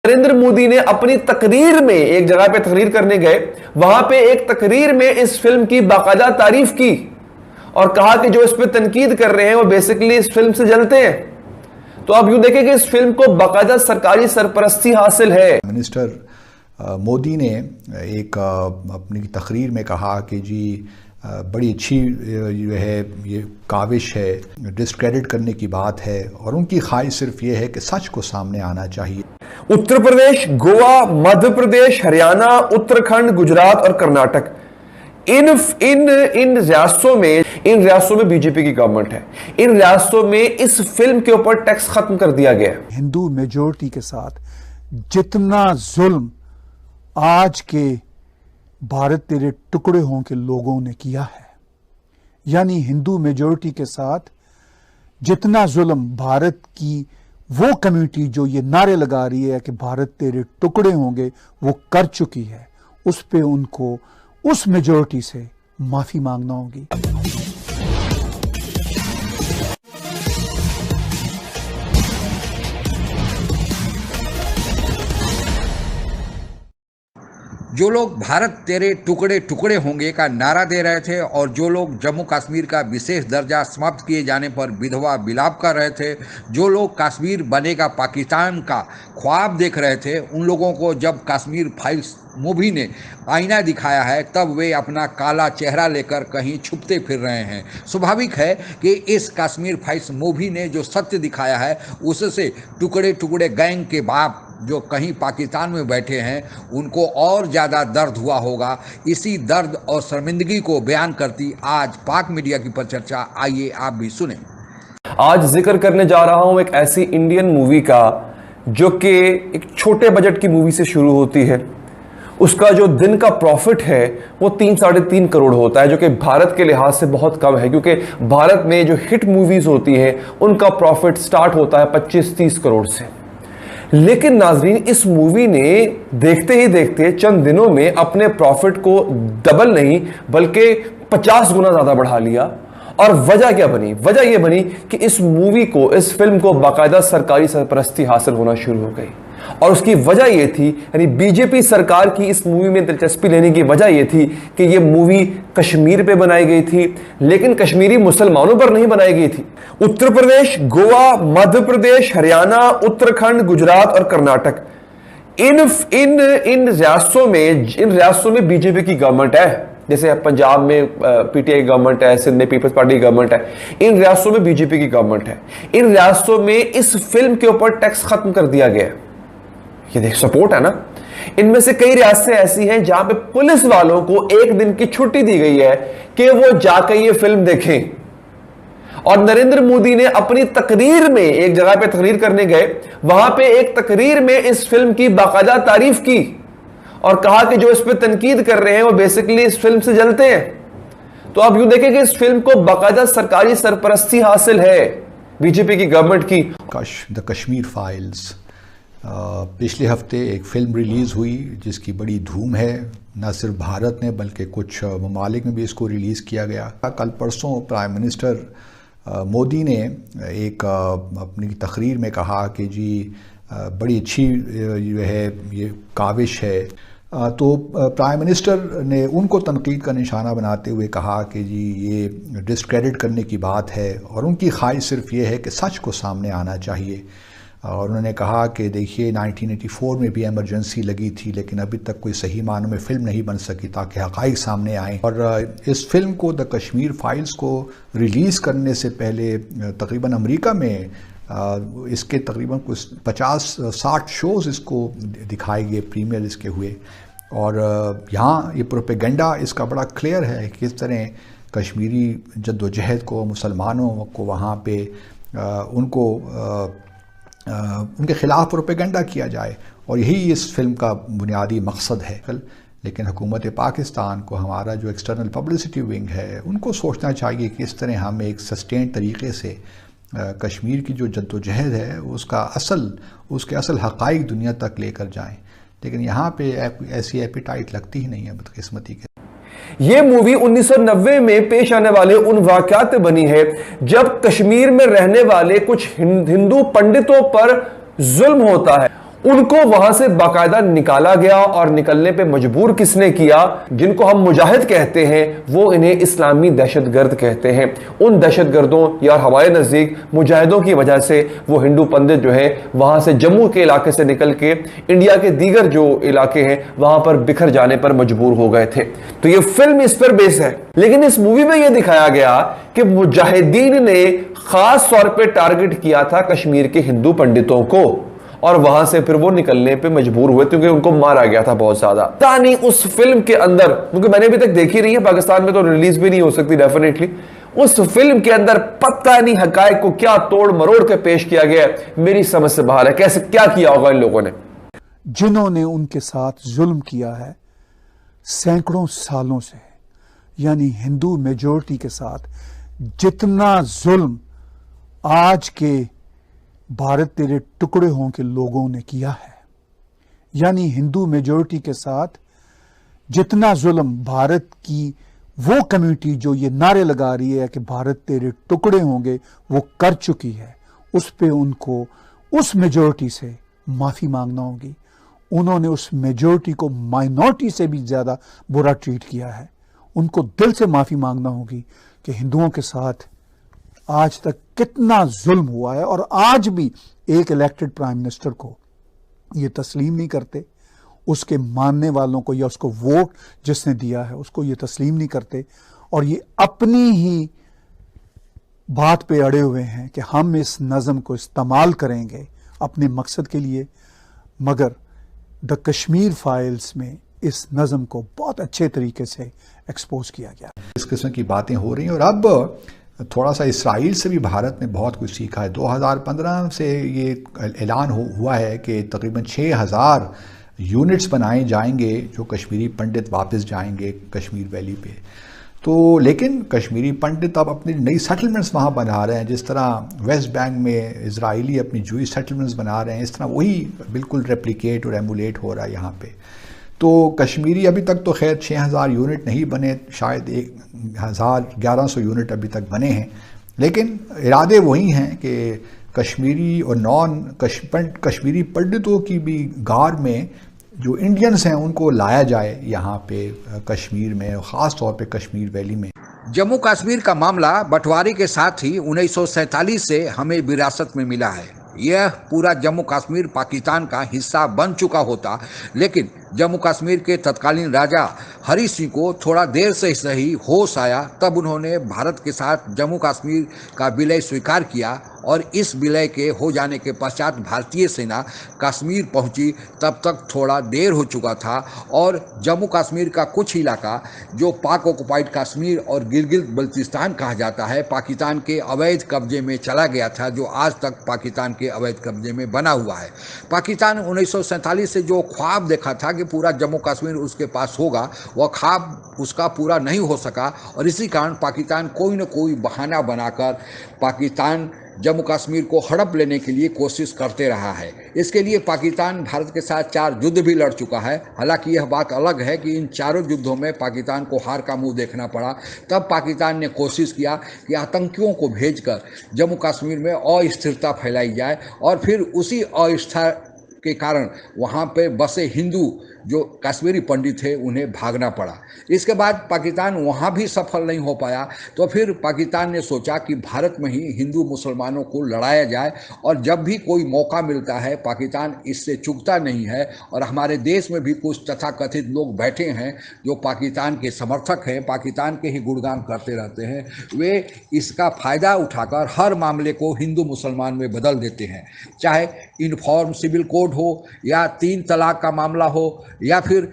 नरेंद्र मोदी ने अपनी तकरीर में एक जगह पे तकरीर करने गए, वहां पे एक तकरीर में इस फिल्म की बाकायदा तारीफ की और कहा कि जो इस पे तनकीद कर रहे हैं वो बेसिकली इस फिल्म से जलते हैं। तो आप यूं देखें कि इस फिल्म को बाकायदा सरकारी सरपरस्ती हासिल है। मिनिस्टर मोदी ने एक अपनी तकरीर में कहा कि जी बड़ी अच्छी जो है ये काविश है, डिस्क्रेडिट करने की बात है और उनकी ख्वाहिश सिर्फ ये है कि सच को सामने आना चाहिए। उत्तर प्रदेश, गोवा, मध्य प्रदेश, हरियाणा, उत्तराखंड, गुजरात और कर्नाटक, इन रियासतों में बीजेपी की गवर्नमेंट है। इन रियासतों में इस फिल्म के ऊपर टैक्स खत्म कर दिया गया है। हिंदू मेजोरिटी के साथ जितना जुल्म आज के भारत तेरे टुकड़े हों के लोगों ने किया है, यानी हिंदू मेजोरिटी के साथ जितना जुल्म भारत की वो कम्युनिटी जो ये नारे लगा रही है कि भारत तेरे टुकड़े होंगे, वो कर चुकी है, उस पे उनको उस मेजोरिटी से माफी मांगना होगी। जो लोग भारत तेरे टुकड़े टुकड़े होंगे का नारा दे रहे थे और जो लोग जम्मू कश्मीर का विशेष दर्जा समाप्त किए जाने पर विधवा विलाप कर रहे थे, जो लोग कश्मीर बनेगा पाकिस्तान का ख्वाब देख रहे थे, उन लोगों को जब कश्मीर फाइल्स मूवी ने आईना दिखाया है तब वे अपना काला चेहरा लेकर कहीं छुपते फिर रहे हैं। स्वाभाविक है कि इस कश्मीर फाइल्स मूवी ने जो सत्य दिखाया है उससे टुकड़े टुकड़े गैंग के बाप जो कहीं पाकिस्तान में बैठे हैं उनको और ज़्यादा दर्द हुआ होगा। इसी दर्द और शर्मिंदगी को बयान करती आज पाक मीडिया की परिचर्चा, आइए आप भी सुने। आज जिक्र करने जा रहा हूं एक ऐसी इंडियन मूवी का जो कि एक छोटे बजट की मूवी से शुरू होती है। उसका जो दिन का प्रॉफिट है वो 3-3.5 करोड़ होता है, जो कि भारत के लिहाज से बहुत कम है, क्योंकि भारत में जो हिट मूवीज होती हैं उनका प्रॉफिट स्टार्ट होता है 25-30 करोड़ से। लेकिन नाजरीन, इस मूवी ने देखते ही देखते चंद दिनों में अपने प्रॉफिट को डबल नहीं बल्कि 50 गुना ज्यादा बढ़ा लिया। और वजह क्या बनी? वजह यह बनी कि इस मूवी को, इस फिल्म को बाकायदा सरकारी सरपरस्ती हासिल होना शुरू हो गई। और उसकी वजह यह थी, यानी बीजेपी सरकार की इस मूवी में दिलचस्पी लेने की वजह यह थी कि यह मूवी कश्मीर पे बनाई गई थी, लेकिन कश्मीरी मुसलमानों पर नहीं बनाई गई थी। उत्तर प्रदेश, गोवा, मध्य प्रदेश, हरियाणा, उत्तराखंड, गुजरात और कर्नाटक, इन रियासतों में बीजेपी की गवर्नमेंट है। जैसे पंजाब में पीटीआई गवर्नमेंट है, सिंध में पीपल्स पार्टी की गवर्नमेंट है। इन रियासतों में बीजेपी की गवर्नमेंट है। इन रियासतों में इस फिल्म के ऊपर टैक्स खत्म कर दिया गया। ये देख, सपोर्ट है ना। इनमें से कई रियासतें ऐसी हैं जहां पे पुलिस वालों को एक दिन की छुट्टी दी गई है कि वो जाकर ये फिल्म देखें। और नरेंद्र मोदी ने अपनी तकरीर में एक जगह पे तकरीर करने गए, वहां पे एक तकरीर में इस फिल्म की बाकायदा तारीफ की और कहा कि जो इस पे तनकीद कर रहे हैं वो बेसिकली इस फिल्म से जलते हैं। तो आप यूं देखें कि इस फिल्म को बाकायदा सरकारी सरपरस्ती हासिल है बीजेपी की गवर्नमेंट की। द कश्मीर फाइल्स पिछले हफ्ते एक फिल्म रिलीज़ हुई जिसकी बड़ी धूम है। न सिर्फ भारत ने बल्कि कुछ ममालिक में भी इसको रिलीज़ किया गया। कल परसों प्राइम मिनिस्टर मोदी ने एक अपनी तकरीर में कहा कि जी बड़ी अच्छी जो है ये काविश है। तो प्राइम मिनिस्टर ने उनको तनकीद का निशाना बनाते हुए कहा कि जी ये डिस्क्रेडिट करने की बात है और उनकी ख्वाहिश सिर्फ ये है कि सच को सामने आना चाहिए। और उन्होंने कहा कि देखिए 1984 में भी इमरजेंसी लगी थी लेकिन अभी तक कोई सही मानों में फ़िल्म नहीं बन सकी ताकि हक़ाइक़ सामने आएँ। और इस फिल्म को, द कश्मीर फाइल्स को रिलीज़ करने से पहले तकरीबन अमेरिका में इसके तकरीबन कुछ 50-60 शोज़ इसको दिखाए गए, प्रीमियर इसके हुए। और यहाँ ये प्रोपेगेंडा इसका बड़ा क्लियर है कि किस तरह कश्मीरी जद्दोजहद को, मुसलमानों को वहाँ पे उनके ख़िलाफ़ प्रोपेगेंडा किया जाए और यही इस फिल्म का बुनियादी मकसद है। लेकिन हुकूमत पाकिस्तान को, हमारा जो एक्सटर्नल पब्लिसिटी विंग है, उनको सोचना चाहिए कि इस तरह हम एक सस्टेन तरीके से कश्मीर की जो जद्दोजहद है उसके असल हक़ाइक़ दुनिया तक लेकर जाएं। लेकिन यहाँ पे ऐसी एपिटाइट लगती ही नहीं है, बदकिस्मती के। यह मूवी 1990 में पेश आने वाले उन वाक़यात बनी है जब कश्मीर में रहने वाले कुछ हिंदू पंडितों पर जुल्म होता है। उनको वहां से बाकायदा निकाला गया और निकलने पे मजबूर किसने किया? जिनको हम मुजाहिद कहते हैं वो इन्हें इस्लामी दहशतगर्द कहते हैं। उन दहशतगर्दों या हमारे नजदीक मुजाहिदों की वजह से वो हिंदू पंडित जो है वहां से जम्मू के इलाके से निकल के इंडिया के दीगर जो इलाके हैं वहां पर बिखर जाने पर मजबूर हो गए थे। तो ये फिल्म इस पर बेस है। लेकिन इस मूवी में यह दिखाया गया कि मुजाहिदीन ने खास तौर पर टारगेट किया था कश्मीर के हिंदू पंडितों को और वहां से फिर वो निकलने पे मजबूर हुए क्योंकि उनको मारा गया था बहुत ज्यादा। तानी उस फिल्म के अंदर, क्योंकि मैंने अभी तक देखी नहीं है, पाकिस्तान में तो रिलीज भी नहीं हो सकती डेफिनेटली, उस फिल्म के अंदर पता नहीं हकायक को क्या तोड़ मरोड़ के पेश किया गया है, मेरी समझ से बाहर है। कैसे क्या किया होगा इन लोगों ने? जिन्होंने उनके साथ जुल्म किया है सैकड़ों सालों से, यानी हिंदू मेजॉरिटी के साथ जितना जुल्म आज के भारत तेरे टुकड़े हों के लोगों ने किया है, यानी हिंदू मेजॉरिटी के साथ जितना जुल्म भारत की वो कम्युनिटी जो ये नारे लगा रही है कि भारत तेरे टुकड़े होंगे वो कर चुकी है, उस पे उनको उस मेजॉरिटी से माफी मांगना होगी। उन्होंने उस मेजॉरिटी को माइनॉरिटी से भी ज्यादा बुरा ट्रीट किया है। उनको दिल से माफी मांगना होगी कि हिंदुओं के साथ आज तक कितना जुल्म हुआ है और आज भी एक इलेक्टेड प्राइम मिनिस्टर को ये तस्लीम नहीं करते, उसके मानने वालों को या उसको वोट जिसने दिया है उसको ये तस्लीम नहीं करते और ये अपनी ही बात पे अड़े हुए हैं कि हम इस नज़म को इस्तेमाल करेंगे अपने मकसद के लिए। मगर द कश्मीर फाइल्स में इस नज़म को बहुत अच्छे तरीके से एक्सपोज किया गया। इस किस्म की बातें हो रही हैं और अब थोड़ा सा इसराइल से भी भारत ने बहुत कुछ सीखा है। 2015 से ये ऐलान हुआ है कि तकरीबन 6000 यूनिट्स बनाए जाएंगे जो कश्मीरी पंडित वापस जाएंगे कश्मीर वैली पे। तो लेकिन कश्मीरी पंडित अब अपनी नई सेटलमेंट्स वहाँ बना रहे हैं, जिस तरह वेस्ट बैंक में इजरायली अपनी जूइश सेटलमेंट्स बना रहे हैं, इस तरह वही बिल्कुल रेप्लिकेट और एमुलेट हो रहा है यहाँ पे। तो कश्मीरी अभी तक तो खैर 6000 यूनिट नहीं बने, शायद 1100 यूनिट अभी तक बने हैं, लेकिन इरादे वही हैं कि कश्मीरी और कश्मीरी पंडितों की भी गार में जो इंडियंस हैं उनको लाया जाए यहाँ पे कश्मीर में, ख़ास तौर पे कश्मीर वैली में। जम्मू कश्मीर का मामला बंटवारे के साथ ही 1947 से हमें विरासत में मिला है। यह पूरा जम्मू कश्मीर पाकिस्तान का हिस्सा बन चुका होता, लेकिन जम्मू कश्मीर के तत्कालीन राजा हरी सिंह को थोड़ा देर से सही होश आया, तब उन्होंने भारत के साथ जम्मू कश्मीर का विलय स्वीकार किया और इस विलय के हो जाने के पश्चात भारतीय सेना कश्मीर पहुंची। तब तक थोड़ा देर हो चुका था और जम्मू कश्मीर का कुछ इलाका जो पाक ऑक्युपाइड कश्मीर और गिलगित बल्तिस्तान कहा जाता है, पाकिस्तान के अवैध कब्जे में चला गया था, जो आज तक पाकिस्तान के अवैध कब्जे में बना हुआ है। पाकिस्तान 1947 से जो ख्वाब देखा था कि पूरा जम्मू कश्मीर उसके पास होगा, वह ख्वाब उसका पूरा नहीं हो सका और इसी कारण पाकिस्तान कोई न कोई बहाना बनाकर पाकिस्तान जम्मू कश्मीर को हड़प लेने के लिए कोशिश करते रहा है। इसके लिए पाकिस्तान भारत के साथ 4 युद्ध भी लड़ चुका है। हालांकि यह बात अलग है कि इन चारों युद्धों में पाकिस्तान को हार का मुंह देखना पड़ा। तब पाकिस्तान ने कोशिश किया कि आतंकियों को भेजकर जम्मू कश्मीर में अस्थिरता फैलाई जाए और फिर उसी अस्थिरता के कारण वहाँ पे बसे हिंदू जो कश्मीरी पंडित थे उन्हें भागना पड़ा। इसके बाद पाकिस्तान वहाँ भी सफल नहीं हो पाया, तो फिर पाकिस्तान ने सोचा कि भारत में ही हिंदू मुसलमानों को लड़ाया जाए और जब भी कोई मौका मिलता है पाकिस्तान इससे चूकता नहीं है। और हमारे देश में भी कुछ तथाकथित लोग बैठे हैं जो पाकिस्तान के समर्थक हैं, पाकिस्तान के ही गुणगान करते रहते हैं, वे इसका फ़ायदा उठाकर हर मामले को हिंदू मुसलमान में बदल देते हैं। चाहे यूनिफॉर्म सिविल कोड हो या 3 तलाक का मामला हो या फिर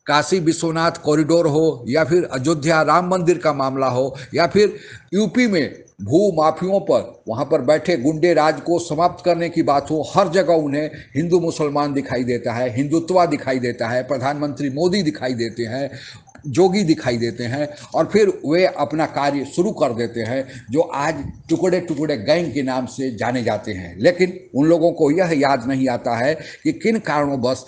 काशी विश्वनाथ कॉरिडोर हो या फिर अयोध्या राम मंदिर का मामला हो या फिर यूपी में भू माफियों पर वहाँ पर बैठे गुंडे राज को समाप्त करने की बात हो, हर जगह उन्हें हिंदू मुसलमान दिखाई देता है, हिंदुत्व दिखाई देता है, प्रधानमंत्री मोदी दिखाई देते हैं, जोगी दिखाई देते हैं और फिर वे अपना कार्य शुरू कर देते हैं जो आज टुकड़े टुकड़े गैंग के नाम से जाने जाते हैं। लेकिन उन लोगों को यह याद नहीं आता है कि किन कारणों बस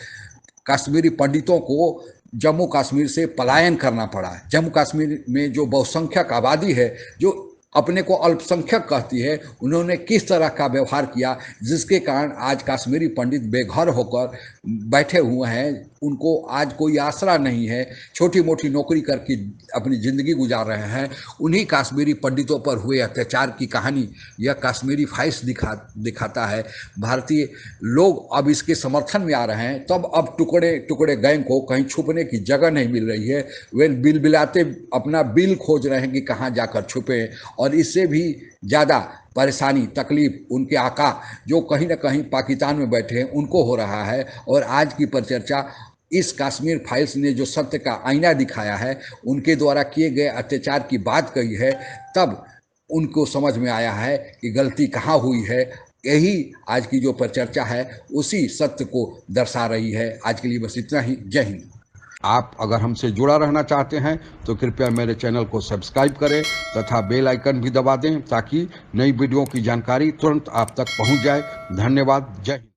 कश्मीरी पंडितों को जम्मू कश्मीर से पलायन करना पड़ा। जम्मू कश्मीर में जो बहुसंख्यक आबादी है जो अपने को अल्पसंख्यक कहती है, उन्होंने किस तरह का व्यवहार किया, जिसके कारण आज कश्मीरी पंडित बेघर होकर बैठे हुए हैं। उनको आज कोई आसरा नहीं है, छोटी मोटी नौकरी करके अपनी ज़िंदगी गुजार रहे हैं। उन्हीं कश्मीरी पंडितों पर हुए अत्याचार की कहानी यह कश्मीरी फाइल्स दिखाता है। भारतीय लोग अब इसके समर्थन में आ रहे हैं। तब अब टुकड़े टुकड़े गैंग को कहीं छुपने की जगह नहीं मिल रही है। वे बिल बिलाते अपना बिल खोज रहे हैं कि कहाँ जाकर छुपे, और इससे भी ज़्यादा परेशानी तकलीफ उनके आका जो कहीं ना कहीं पाकिस्तान में बैठे हैं उनको हो रहा है। और आज की परिचर्चा इस कश्मीर फाइल्स ने जो सत्य का आईना दिखाया है, उनके द्वारा किए गए अत्याचार की बात कही है, तब उनको समझ में आया है कि गलती कहाँ हुई है। यही आज की जो परिचर्चा है उसी सत्य को दर्शा रही है। आज के लिए बस इतना ही। जय हिंद। आप अगर हमसे जुड़ा रहना चाहते हैं तो कृपया मेरे चैनल को सब्सक्राइब करें तथा बेल आइकन भी दबा दें, ताकि नई वीडियो की जानकारी तुरंत आप तक पहुंच जाए। धन्यवाद। जय हिंद।